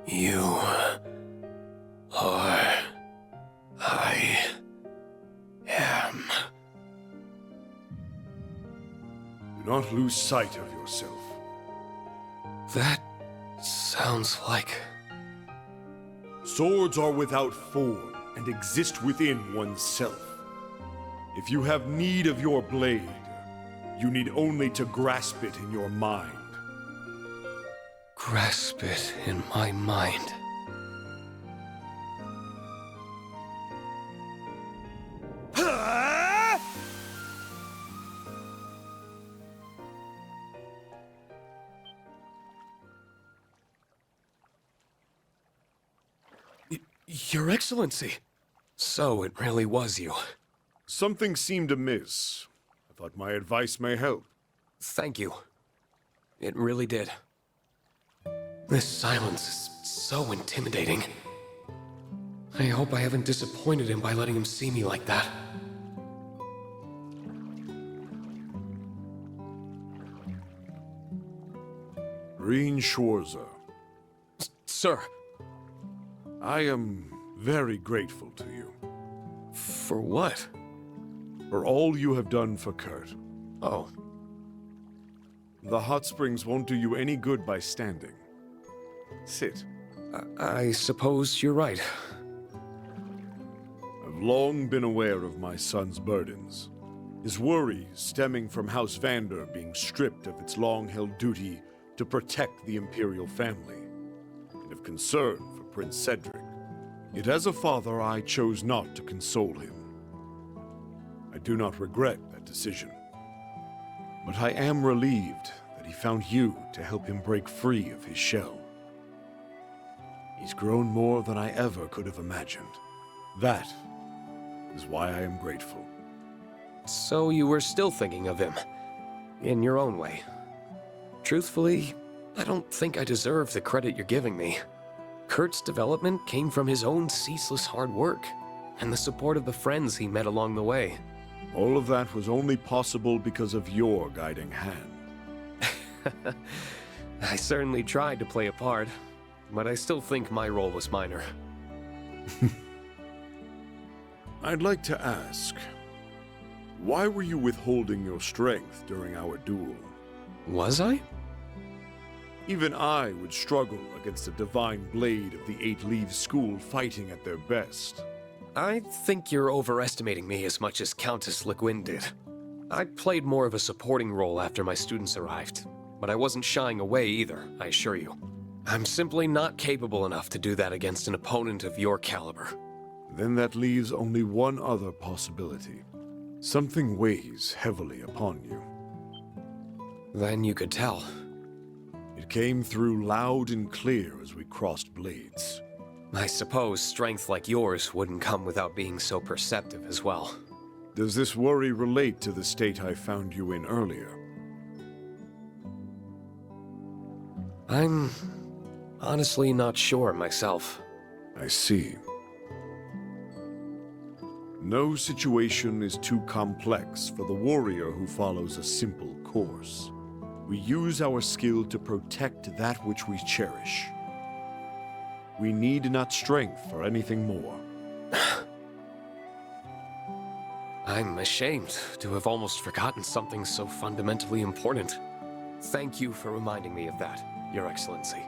You are... I am... Do not lose sight of yourself. That sounds like... Swords are without form and exist within oneself. If you have need of your blade, you need only to grasp it in your mind. Grasp it in my mind. Your Excellency! So it really was you. Something seemed amiss. I thought my advice may help. Thank you. It really did. This silence is so intimidating. I hope I haven't disappointed him by letting him see me like that. Rean Schwarzer. Sir. I am very grateful to you. For what? For all you have done for Kurt. Oh. The hot springs won't do you any good by standing. Sit. I suppose you're right. I've long been aware of my son's burdens. His worries stemming from House Vander being stripped of its long-held duty to protect the Imperial family, and of concern for Prince Cedric. Yet as a father, I chose not to console him. I do not regret that decision. But I am relieved that he found you to help him break free of his shell. He's grown more than I ever could have imagined. That is why I am grateful. So you were still thinking of him, in your own way. Truthfully, I don't think I deserve the credit you're giving me. Kurt's development came from his own ceaseless hard work, and the support of the friends he met along the way. All of that was only possible because of your guiding hand. I certainly tried to play a part, but I still think my role was minor. I'd like to ask, why were you withholding your strength during our duel? Was I? Even I would struggle against a divine blade of the Eight Leaves School fighting at their best. I think you're overestimating me as much as Countess Le Guin did. I played more of a supporting role after my students arrived, but I wasn't shying away either, I assure you. I'm simply not capable enough to do that against an opponent of your caliber. Then that leaves only one other possibility. Something weighs heavily upon you. Then you could tell. It came through loud and clear as we crossed blades. I suppose strength like yours wouldn't come without being so perceptive as well. Does this worry relate to the state I found you in earlier? I'm honestly not sure myself. I see. No situation is too complex for the warrior who follows a simple course. We use our skill to protect that which we cherish. We need not strength for anything more. I'm ashamed to have almost forgotten something so fundamentally important. Thank you for reminding me of that, Your Excellency.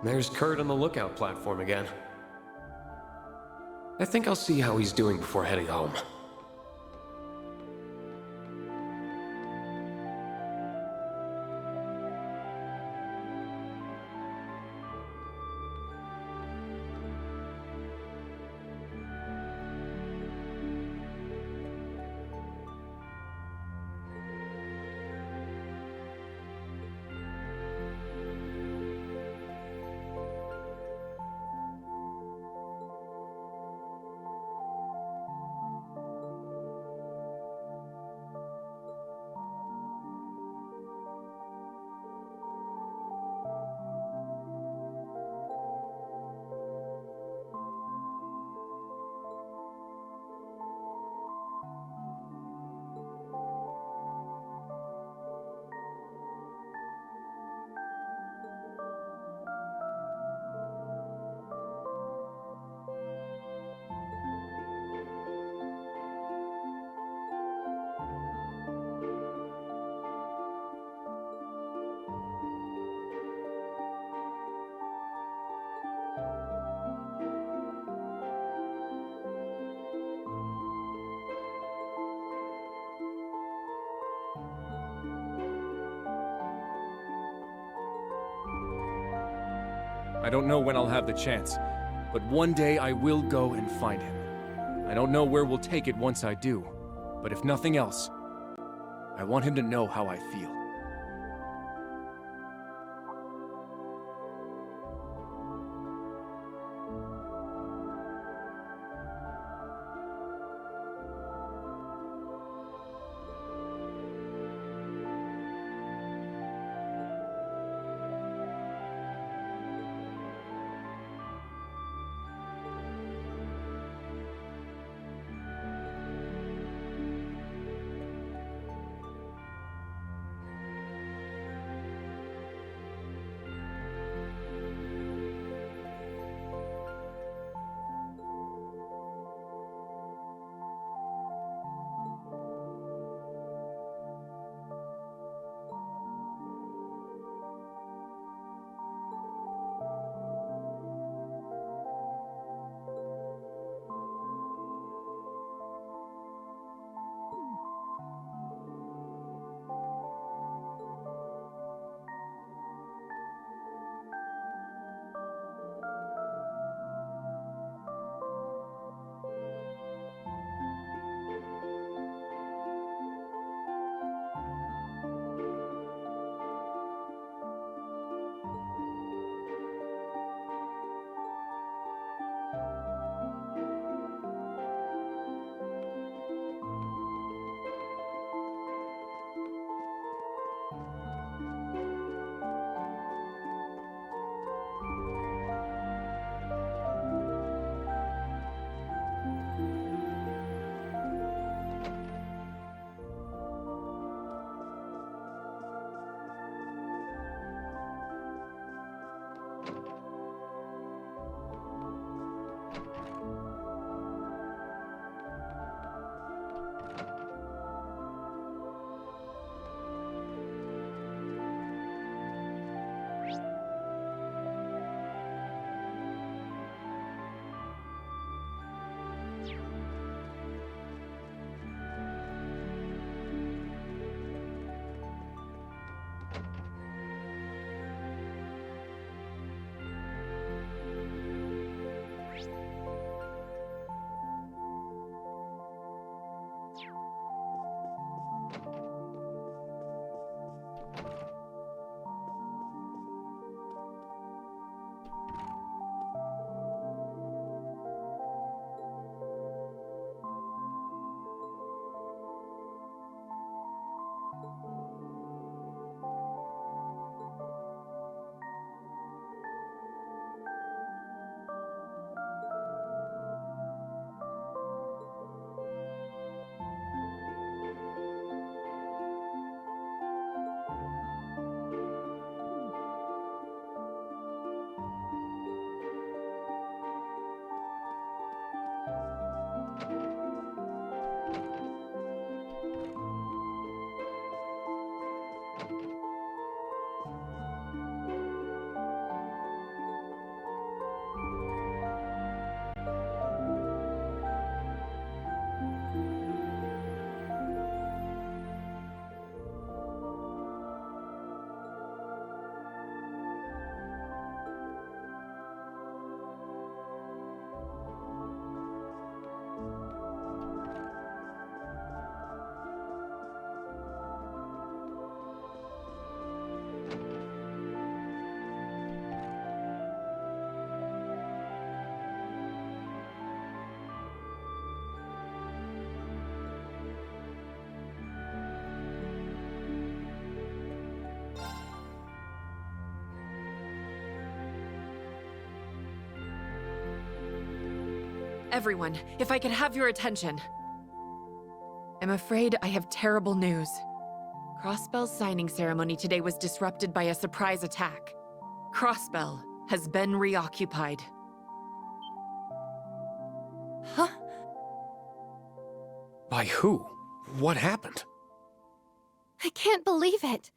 There's Kurt on the lookout platform again. I think I'll see how he's doing before heading home. I don't know when I'll have the chance, but one day I will go and find him. I don't know where we'll take it once I do, but if nothing else, I want him to know how I feel. everyone, if I could have your attention. I'm afraid I have terrible news. Crossbell's signing ceremony today was disrupted by a surprise attack. Crossbell has been reoccupied. Huh? By who? What happened? I can't believe it.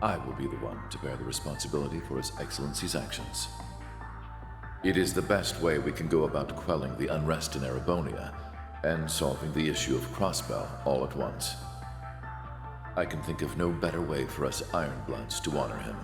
I will be the one to bear the responsibility for His Excellency's actions. It is the best way we can go about quelling the unrest in Erebonia and solving the issue of Crossbell all at once. I can think of no better way for us Ironbloods to honor him.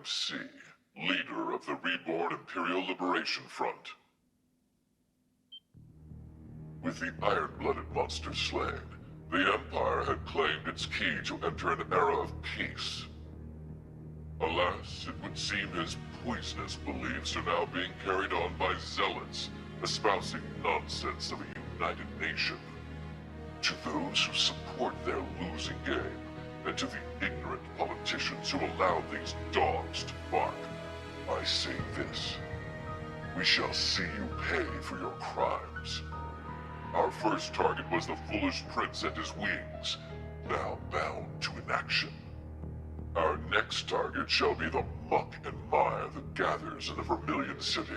C, leader of the Reborn Imperial Liberation Front. With the iron-blooded monster slain, the Empire had claimed its key to enter an era of peace. Alas, it would seem his poisonous beliefs are now being carried on by zealots, espousing nonsense of a united nation. To those who support their losing game, and to the ignorant politicians who allow these dogs to bark, I say this. We shall see you pay for your crimes. Our first target was the foolish prince and his wings, now bound to inaction. Our next target shall be the muck and mire that gathers in the Vermilion City.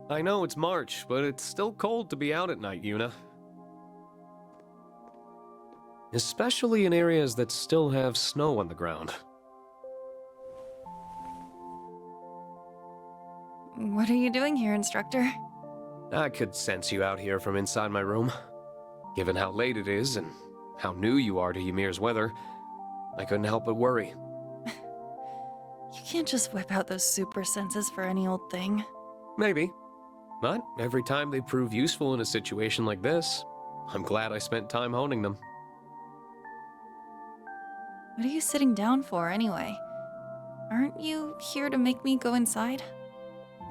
I know it's March, but it's still cold to be out at night, Yuna. Especially in areas that still have snow on the ground. What are you doing here, Instructor? I could sense you out here from inside my room. Given how late it is and how new you are to Ymir's weather, I couldn't help but worry. You can't just whip out those super senses for any old thing. Maybe. But every time they prove useful in a situation like this, I'm glad I spent time honing them. What are you sitting down for, anyway? Aren't you here to make me go inside?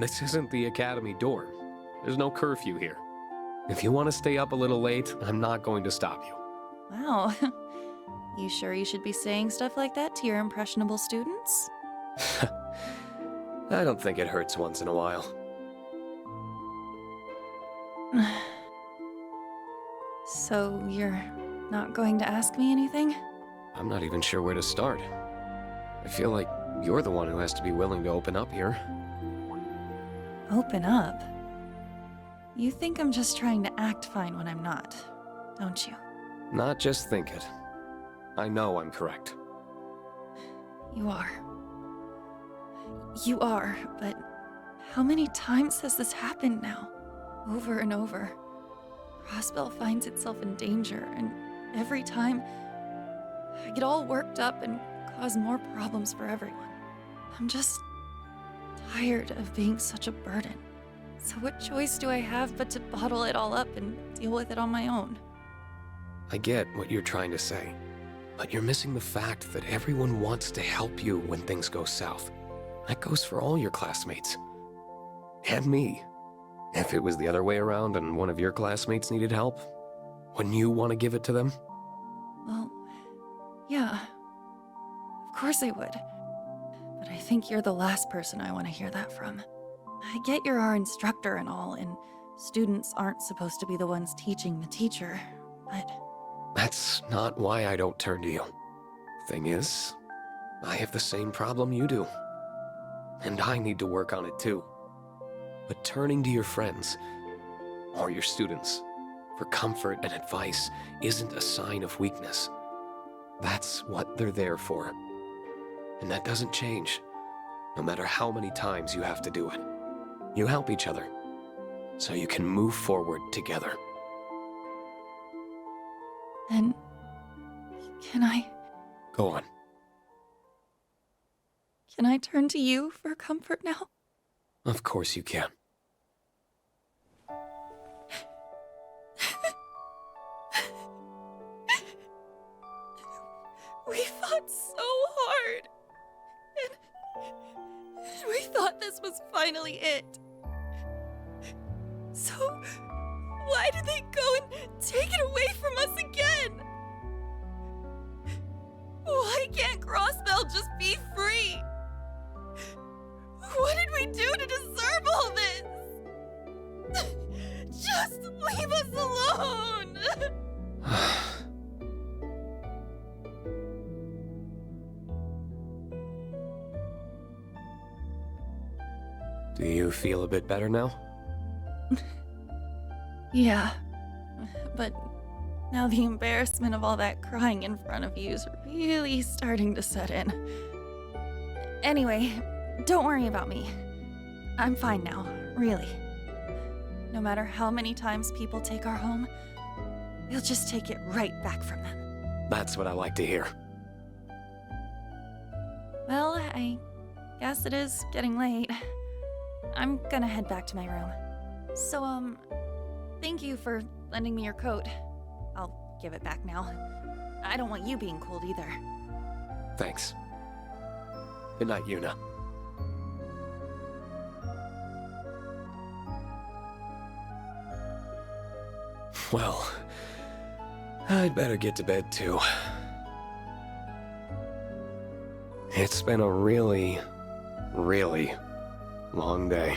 This isn't the academy door. There's no curfew here. If you want to stay up a little late, I'm not going to stop you. Wow. You sure you should be saying stuff like that to your impressionable students? I don't think it hurts once in a while. So, you're not going to ask me anything? I'm not even sure where to start. I feel like you're the one who has to be willing to open up here. Open up? You think I'm just trying to act fine when I'm not, don't you? Not just think it. I know I'm correct. You are. You are, but how many times has this happened now? Over and over. Crossbell finds itself in danger, and every time, I get all worked up and cause more problems for everyone. I'm just tired of being such a burden. So what choice do I have but to bottle it all up and deal with it on my own? I get what you're trying to say, but you're missing the fact that everyone wants to help you when things go south. That goes for all your classmates. And me. If it was the other way around and one of your classmates needed help, wouldn't you want to give it to them? Well, yeah. Of course I would. But I think you're the last person I want to hear that from. I get you're our instructor and all, and students aren't supposed to be the ones teaching the teacher, but... That's not why I don't turn to you. Thing is, I have the same problem you do. And I need to work on it too. But turning to your friends, or your students, for comfort and advice isn't a sign of weakness. That's what they're there for. And that doesn't change, no matter how many times you have to do it. You help each other, so you can move forward together. Then... can I... Go on. can I turn to you for comfort now? Of course you can. We fought so hard. And we thought this was finally it. So, why did they go and take it away from us again? Why can't Crossbell just be free? What did we do to deserve all this? Just leave us alone! Do you feel a bit better now? Yeah, but now the embarrassment of all that crying in front of you is really starting to set in. Anyway, don't worry about me. I'm fine now, really. No matter how many times people take our home, we'll just take it right back from them. That's what I like to hear. Well, I guess it is getting late. I'm gonna head back to my room. So, thank you for lending me your coat. I'll give it back now. I don't want you being cold either. Thanks. Good night, Yuna. Well, I'd better get to bed too. It's been a really long day.